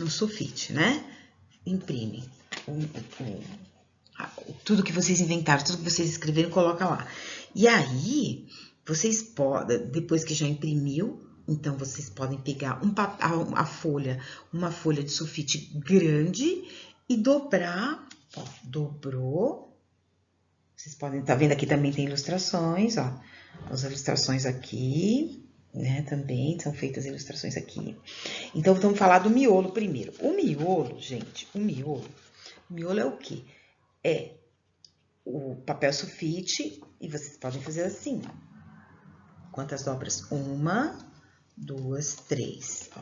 sulfite, né? Imprimem tudo que vocês inventaram, tudo que vocês escreveram, coloca lá. E aí, vocês podem, depois que já imprimiu, então vocês podem pegar uma folha de sulfite grande e dobrar, ó, dobrou. Vocês podem estar vendo aqui também tem ilustrações, ó. As ilustrações aqui, né, também são feitas ilustrações aqui. Então, vamos falar do miolo primeiro. O miolo, gente, o miolo é o quê? É o papel sulfite e vocês podem fazer assim, ó. Quantas dobras? 1, 2, 3. Ó.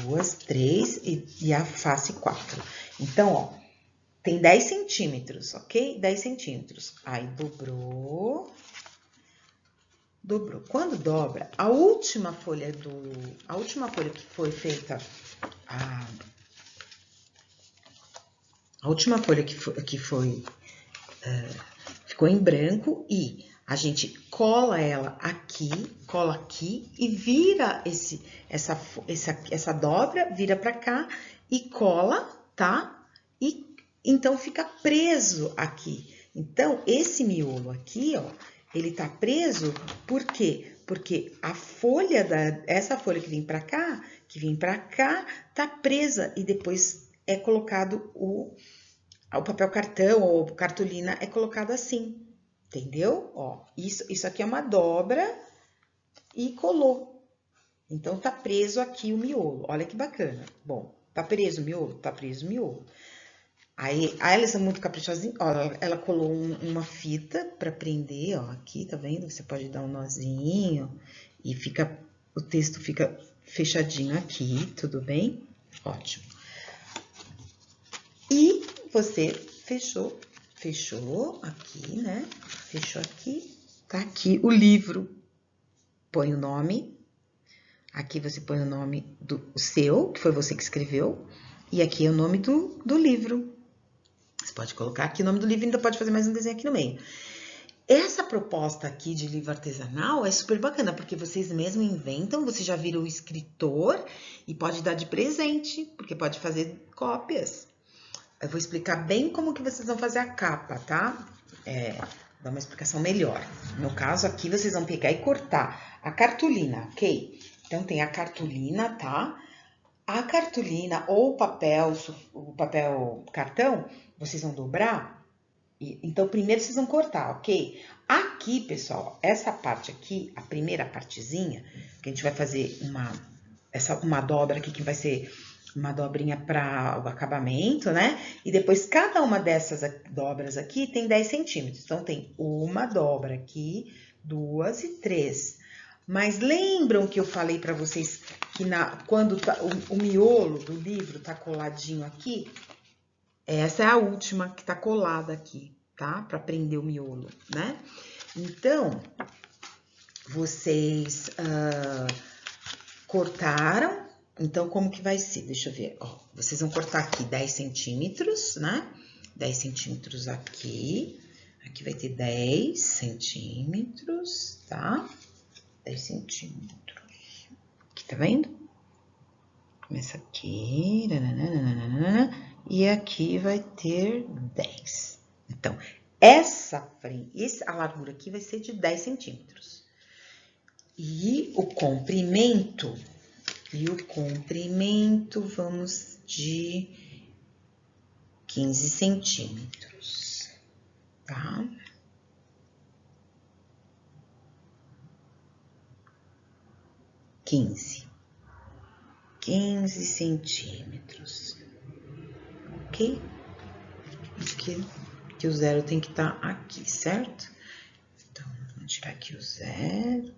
1, 2, 3 e a face 4. Então, ó, tem 10 centímetros, ok? 10 centímetros. Aí, dobrou. Quando dobra, a última folha que foi feita, a última folha ficou em branco e a gente cola ela aqui, e vira essa dobra, vira pra cá e cola, tá? E então fica preso aqui. Então, esse miolo aqui, ó, ele tá preso, por quê? Porque essa folha que vem pra cá, tá presa e depois é colocado o papel cartão ou cartolina é colocado assim, entendeu? Ó, isso aqui é uma dobra e colou. Então, tá preso aqui o miolo. Olha que bacana. Bom, tá preso o miolo? Tá preso o miolo. Aí, a Alice é muito caprichosinha. Ó, ela colou uma fita pra prender, ó, aqui, tá vendo? Você pode dar um nozinho e o texto fica fechadinho aqui, tudo bem? Ótimo. E você fechou aqui, né? Fechou aqui, tá aqui o livro. Põe o nome, aqui você põe o nome do seu, que foi você que escreveu, e aqui é o nome do livro. Você pode colocar aqui o nome do livro e ainda pode fazer mais um desenho aqui no meio. Essa proposta aqui de livro artesanal é super bacana, porque vocês mesmos inventam, você já vira o escritor e pode dar de presente, porque pode fazer cópias. Eu vou explicar bem como que vocês vão fazer a capa, tá? Dar uma explicação melhor. No caso aqui, vocês vão pegar e cortar a cartolina, ok? Então, tem a cartolina, tá? A cartolina ou o papel cartão, vocês vão dobrar. Então, primeiro vocês vão cortar, ok? Aqui, pessoal, essa parte aqui, a primeira partezinha, que a gente vai fazer uma dobra aqui, que vai ser uma dobrinha para o acabamento, né? E depois, cada uma dessas dobras aqui tem 10 centímetros. Então, tem uma dobra aqui, 2 e 3. Mas lembram que eu falei para vocês que quando o miolo do livro tá coladinho aqui? Essa é a última que tá colada aqui, tá? Para prender o miolo, né? Então, vocês cortaram. Então, como que vai ser? Deixa eu ver. Ó, vocês vão cortar aqui 10 centímetros, né? 10 centímetros aqui. Aqui vai ter 10 centímetros, tá? 10 centímetros. Aqui, tá vendo? Começa aqui. E aqui vai ter 10. Então, a largura aqui vai ser de 10 centímetros. E o comprimento vamos de 15 centímetros, tá? Quinze centímetros, ok? Que o zero tem que estar aqui, certo? Então, vamos tirar aqui o zero.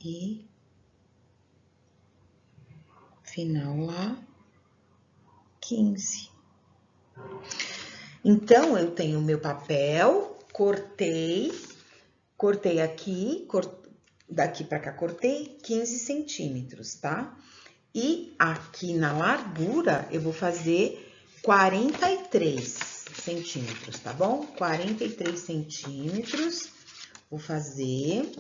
E final lá, 15. Então, eu tenho o meu papel, cortei aqui, Daqui para cá, cortei 15 centímetros, tá? E aqui na largura, eu vou fazer 43 centímetros, tá bom? 43 centímetros, vou fazer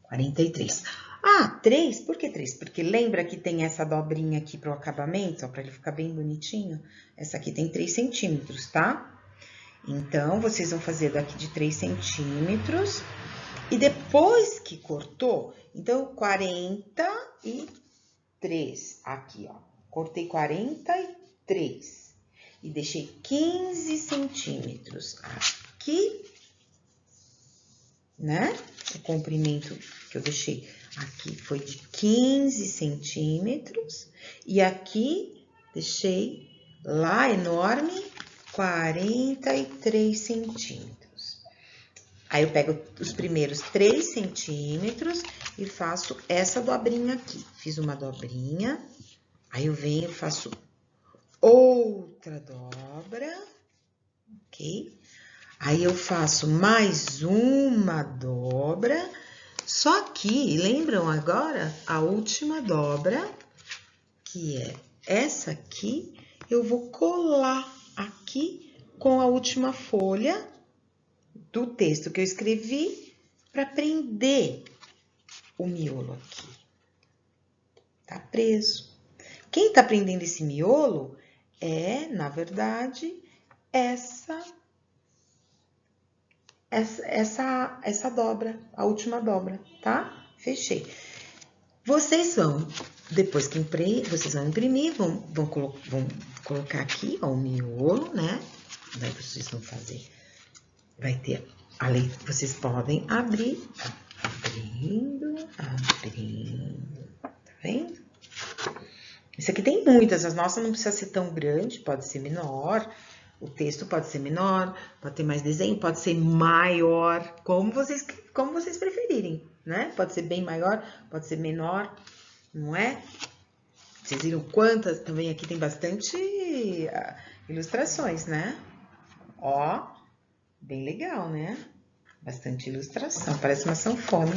43. Ah, 3, por que 3? Porque lembra que tem essa dobrinha aqui pro acabamento, ó, pra ele ficar bem bonitinho? Essa aqui tem 3 centímetros, tá? Então, vocês vão fazer daqui de 3 centímetros. E depois que cortou, então, 43. Aqui, ó. Cortei 43. E deixei 15 centímetros aqui, né? O comprimento que eu deixei aqui foi de 15 centímetros. E aqui, deixei lá enorme, 43 centímetros. Aí, eu pego os primeiros 3 centímetros e faço essa dobrinha aqui. Fiz uma dobrinha, aí eu venho e faço outra dobra, ok? Aí, eu faço mais uma dobra, só que, lembram agora? A última dobra, que é essa aqui, eu vou colar aqui com a última folha do texto que eu escrevi para prender o miolo aqui. Tá preso. Quem tá prendendo esse miolo é, na verdade, essa dobra, a última dobra, tá? Fechei. Vocês vão, depois que vocês vão imprimir, vão colocar aqui, ó, o miolo, né? Daí vocês vão fazer, vai ter ali, vocês podem abrir, abrindo, tá vendo? Isso aqui tem muitas, as nossas não precisa ser tão grande, pode ser menor, o texto pode ser menor, pode ter mais desenho, pode ser maior, como vocês preferirem, né? Pode ser bem maior, pode ser menor, não é? Vocês viram quantas? Também aqui tem bastante ilustrações, né? Ó, bem legal, né? Bastante ilustração, parece uma sanfona.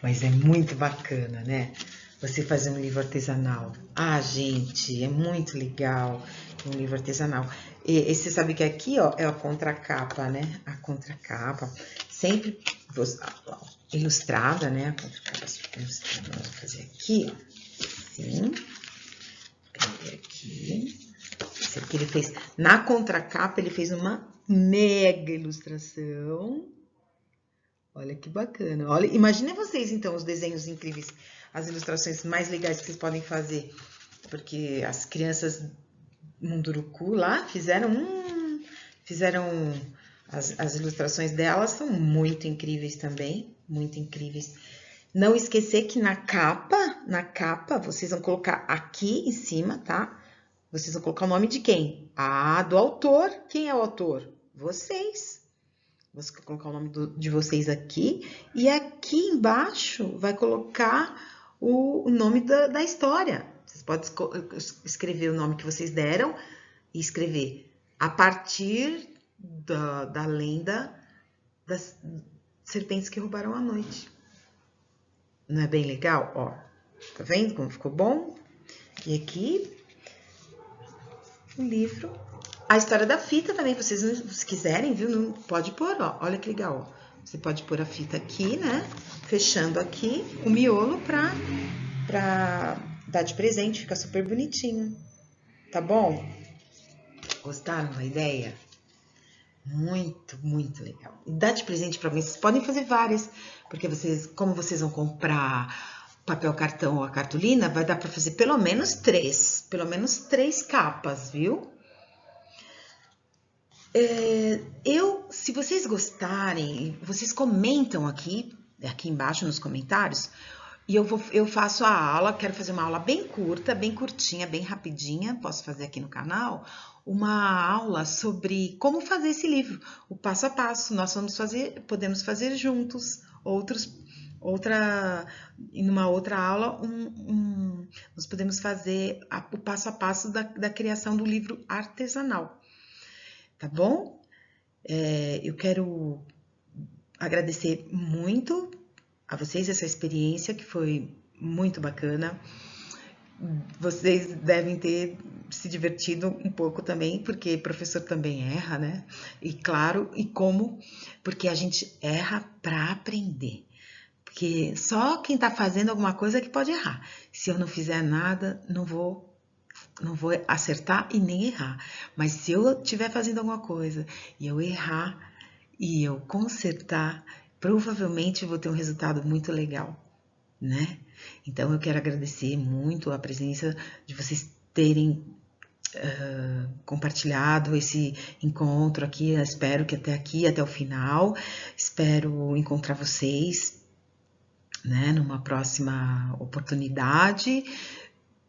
Mas é muito bacana, né? Você fazer um livro artesanal. Ah, gente, é muito legal um livro artesanal. E você sabe que aqui, ó, é a contracapa, né? A contracapa, sempre ilustrada, né? A contracapa ilustrada. Vamos fazer aqui, ó. Assim. Prender aqui. Esse aqui ele fez, na contracapa, ele fez uma mega ilustração. Olha que bacana. Olha, imaginem vocês, então, os desenhos incríveis, as ilustrações mais legais que vocês podem fazer. Porque as crianças Munduruku lá fizeram as ilustrações delas são muito incríveis também, muito incríveis. Não esquecer que na capa, vocês vão colocar aqui em cima, tá? Vocês vão colocar o nome de quem? Ah, do autor. Quem é o autor? Vocês. Você vai colocar o nome de vocês aqui. E aqui embaixo vai colocar o nome da história. Vocês podem escrever o nome que vocês deram e escrever a partir da lenda das serpentes que roubaram a noite. Não é bem legal? Ó, tá vendo como ficou bom? E aqui, o livro. A história da fita também, vocês se quiserem, viu? Não pode pôr, ó. Olha que legal, ó. Você pode pôr a fita aqui, né? Fechando aqui o miolo pra dar de presente, fica super bonitinho. Tá bom? Gostaram da ideia? Muito, muito legal. E dar de presente para vocês podem fazer várias, porque como vocês vão comprar papel cartão ou a cartolina, vai dar para fazer pelo menos três capas, viu? Se vocês gostarem, vocês comentam aqui embaixo nos comentários, e eu faço a aula, quero fazer uma aula bem curta, bem curtinha, bem rapidinha, posso fazer aqui no canal, uma aula sobre como fazer esse livro, o passo a passo. Nós podemos fazer juntos, numa outra aula, nós podemos fazer o passo a passo da criação do livro artesanal, tá bom? Eu quero agradecer muito a vocês essa experiência que foi muito bacana. Vocês devem ter se divertido um pouco também, porque professor também erra, né? E claro, e como? Porque a gente erra para aprender. Porque só quem está fazendo alguma coisa que pode errar. Se eu não fizer nada, não vou acertar e nem errar. Mas se eu estiver fazendo alguma coisa e eu errar e eu consertar, provavelmente vou ter um resultado muito legal, né? Então eu quero agradecer muito a presença de vocês terem compartilhado esse encontro aqui. Eu espero que até o final. Espero encontrar vocês, né, numa próxima oportunidade.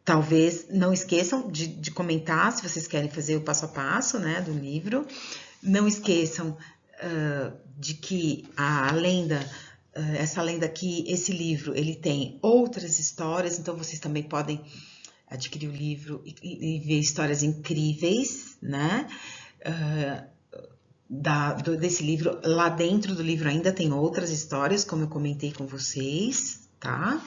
Talvez não esqueçam de comentar se vocês querem fazer o passo a passo, né, do livro. Não esqueçam de que a lenda, essa lenda aqui, esse livro, ele tem outras histórias, então vocês também podem adquirir o livro e ver histórias incríveis, né? Desse livro. Lá dentro do livro ainda tem outras histórias, como eu comentei com vocês, tá?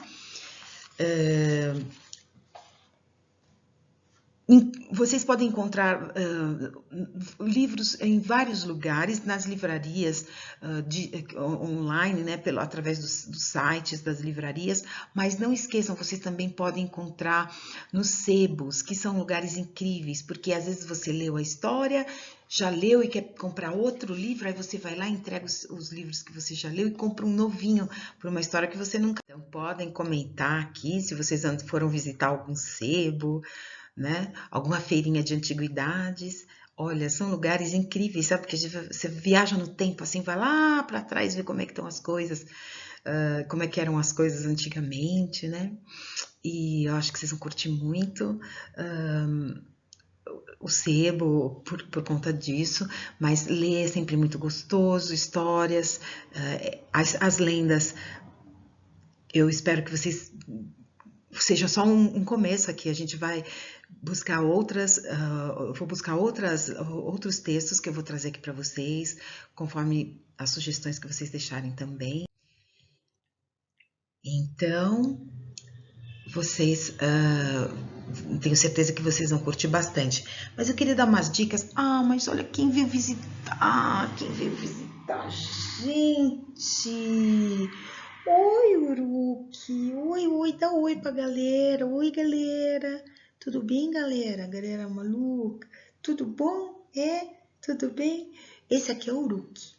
Vocês podem encontrar livros em vários lugares, nas livrarias online, né, através dos sites das livrarias, mas não esqueçam, vocês também podem encontrar nos sebos, que são lugares incríveis, porque às vezes você leu a história, já leu e quer comprar outro livro, aí você vai lá, entrega os livros que você já leu e compra um novinho para uma história que você nunca... Então podem comentar aqui se vocês foram visitar algum sebo, né? Alguma feirinha de antiguidades. Olha, são lugares incríveis, sabe? Porque você viaja no tempo, assim, vai lá para trás ver como é que estão as coisas, como é que eram as coisas antigamente, né? E eu acho que vocês vão curtir muito o sebo por conta disso, mas ler é sempre muito gostoso, histórias, as lendas. Eu espero que vocês seja só um começo aqui. A gente vai buscar vou buscar outros textos que eu vou trazer aqui para vocês, conforme as sugestões que vocês deixarem também. Então, vocês, tenho certeza que vocês vão curtir bastante. Mas eu queria dar umas dicas. Mas olha, quem veio visitar, gente... Oi, Uruki. Oi, dá oi pra galera. Oi, galera. Tudo bem, galera? Galera maluca. Tudo bom? Tudo bem? Esse aqui é o Uruki.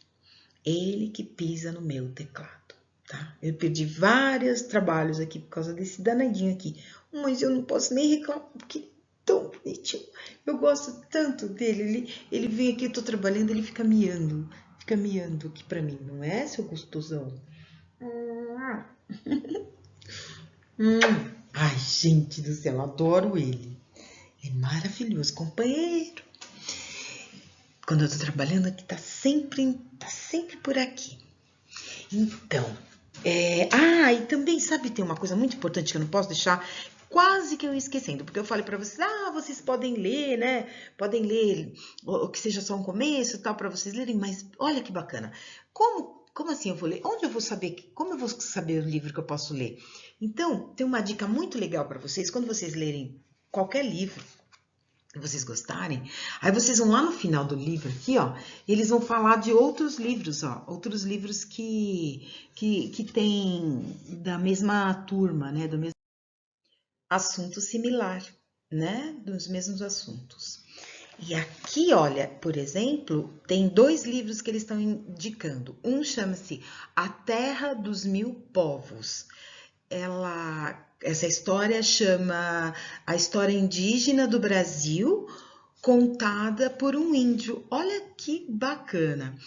Ele que pisa no meu teclado, tá? Eu perdi vários trabalhos aqui por causa desse danadinho aqui. Mas eu não posso nem reclamar, porque é tão bonitinho. Eu gosto tanto dele. Ele vem aqui, eu tô trabalhando, ele fica miando. Fica miando aqui pra mim, não é, seu gostosão? Ai, gente do céu, adoro ele. É maravilhoso, companheiro. Quando eu tô trabalhando aqui, tá sempre por aqui. Então, e também, sabe, tem uma coisa muito importante que eu não posso deixar, quase que eu esquecendo, porque eu falei para vocês, vocês podem ler, né? Podem ler, ou que seja só um começo, tal, para vocês lerem, mas olha que bacana. Como assim eu vou ler? Onde eu vou saber? Como eu vou saber o livro que eu posso ler? Então, tem uma dica muito legal para vocês, quando vocês lerem qualquer livro que vocês gostarem, aí vocês vão lá no final do livro aqui, ó, eles vão falar de outros livros, ó, outros livros que tem da mesma turma, né, do mesmo assunto similar, né, dos mesmos assuntos. E aqui, olha, por exemplo, tem 2 livros que eles estão indicando. Um chama-se A Terra dos Mil Povos. Essa história chama A História Indígena do Brasil, contada por um índio. Olha que bacana.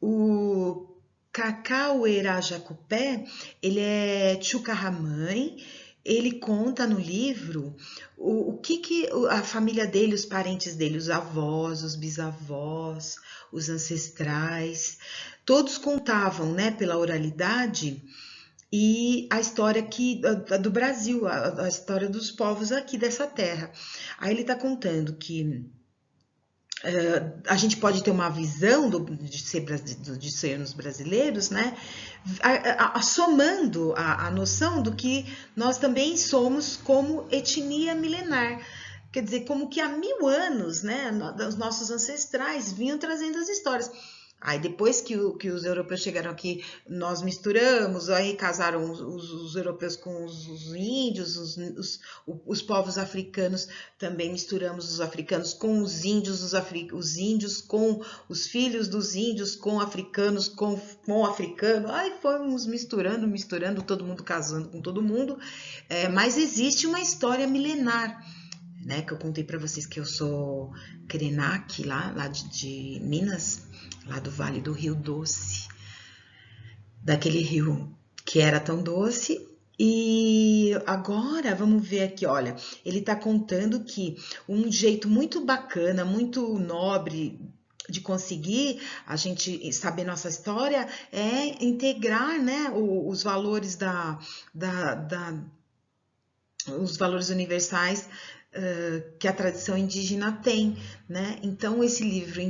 O Cacauera Jacupé, ele é Chucarramãe. Ele conta no livro o que a família dele, os parentes dele, os avós, os bisavós, os ancestrais, todos contavam, né, pela oralidade, e a história aqui do Brasil, a história dos povos aqui dessa terra. Aí ele está contando que a gente pode ter uma visão de sermos brasileiros, né? Somando a noção do que nós também somos como etnia milenar. Quer dizer, como que há 1000 anos, né, os nossos ancestrais vinham trazendo as histórias. Aí depois que os europeus chegaram aqui, nós misturamos, aí casaram os europeus com os índios, os povos africanos, também misturamos os africanos com os índios, os índios com os filhos dos índios, com africanos, com africano, aí fomos misturando, todo mundo casando com todo mundo, mas existe uma história milenar, né, que eu contei para vocês que eu sou Krenak, lá de Minas, lá do Vale do Rio Doce, daquele rio que era tão doce. E agora, vamos ver aqui, olha, ele está contando que um jeito muito bacana, muito nobre de conseguir a gente saber nossa história é integrar, né, os valores os valores universais que a tradição indígena tem, né? Então esse livro,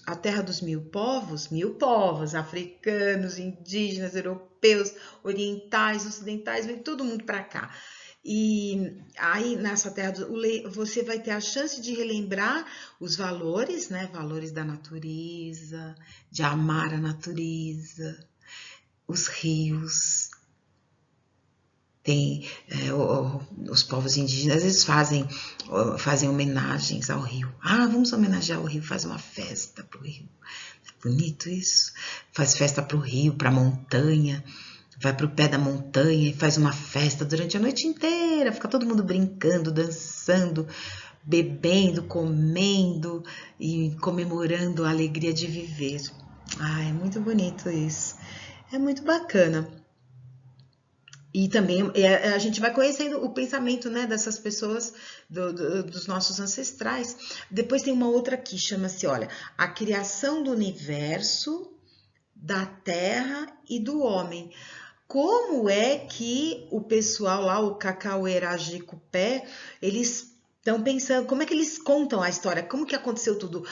A Terra dos Mil Povos, africanos, indígenas, europeus, orientais, ocidentais, vem todo mundo para cá. E aí nessa terra você vai ter a chance de relembrar os valores, né? Valores da natureza, de amar a natureza, os rios. Tem os povos indígenas, eles fazem homenagens ao rio. Ah, vamos homenagear o rio, faz uma festa pro rio. É bonito isso. Faz festa pro rio, pra montanha, vai pro pé da montanha e faz uma festa durante a noite inteira. Fica todo mundo brincando, dançando, bebendo, comendo e comemorando a alegria de viver. Ah, é muito bonito isso. É muito bacana. E também a gente vai conhecendo o pensamento, né, dessas pessoas, dos nossos ancestrais. Depois tem uma outra aqui, chama-se, olha, A Criação do Universo, da Terra e do Homem. Como é que o pessoal lá, o Cacauerá Jicupé, eles estão pensando, como é que eles contam a história? Como que aconteceu tudo?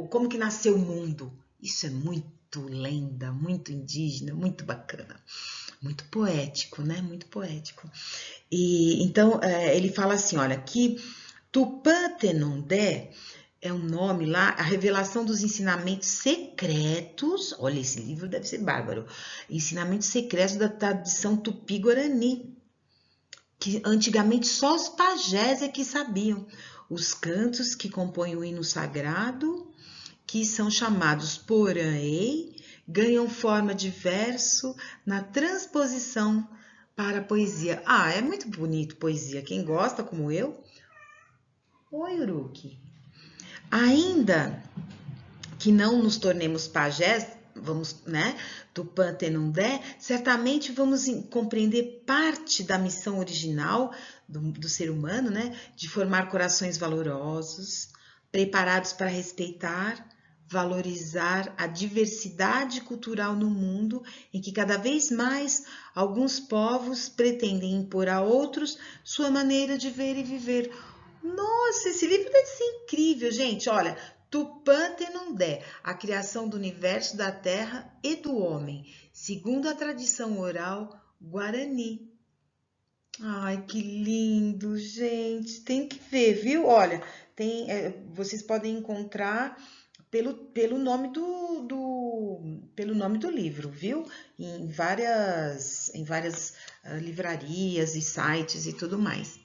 Como que nasceu o mundo? Isso é muito lenda, muito indígena, muito bacana. Muito poético, né? Muito poético. E então ele fala assim, olha, que Tupã Tenondé é um nome lá, a revelação dos ensinamentos secretos. Olha, esse livro deve ser bárbaro. Ensinamentos secretos da tradição Tupi-Guarani, que antigamente só os pajés é que sabiam. Os cantos que compõem o hino sagrado, que são chamados Porãei, ganham forma de verso na transposição para a poesia. Ah, é muito bonito poesia. Quem gosta, como eu. Oi, Uruki. Ainda que não nos tornemos pajés, vamos, né, Tupã Tenundé, certamente vamos compreender parte da missão original do ser humano, né, de formar corações valorosos, preparados para respeitar, valorizar a diversidade cultural no mundo em que cada vez mais alguns povos pretendem impor a outros sua maneira de ver e viver. Nossa, esse livro deve ser incrível, gente. Olha, Tupã Tenundé, a criação do universo, da terra e do homem, segundo a tradição oral Guarani. Ai, que lindo, gente. Tem que ver, viu? Olha, vocês podem encontrar pelo nome pelo nome do livro, viu? Em várias livrarias e sites e tudo mais.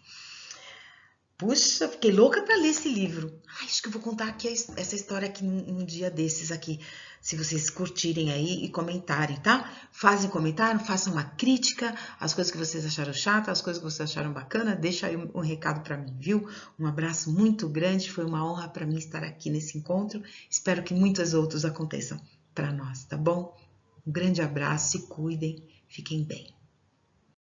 Puxa, fiquei louca para ler esse livro. Ai, acho que eu vou contar aqui essa história aqui num dia desses aqui, se vocês curtirem aí e comentarem, tá? Fazem comentário, façam uma crítica, as coisas que vocês acharam chata, as coisas que vocês acharam bacana, deixa aí um recado para mim, viu? Um abraço muito grande, foi uma honra para mim estar aqui nesse encontro. Espero que muitos outros aconteçam para nós, tá bom? Um grande abraço, se cuidem, fiquem bem.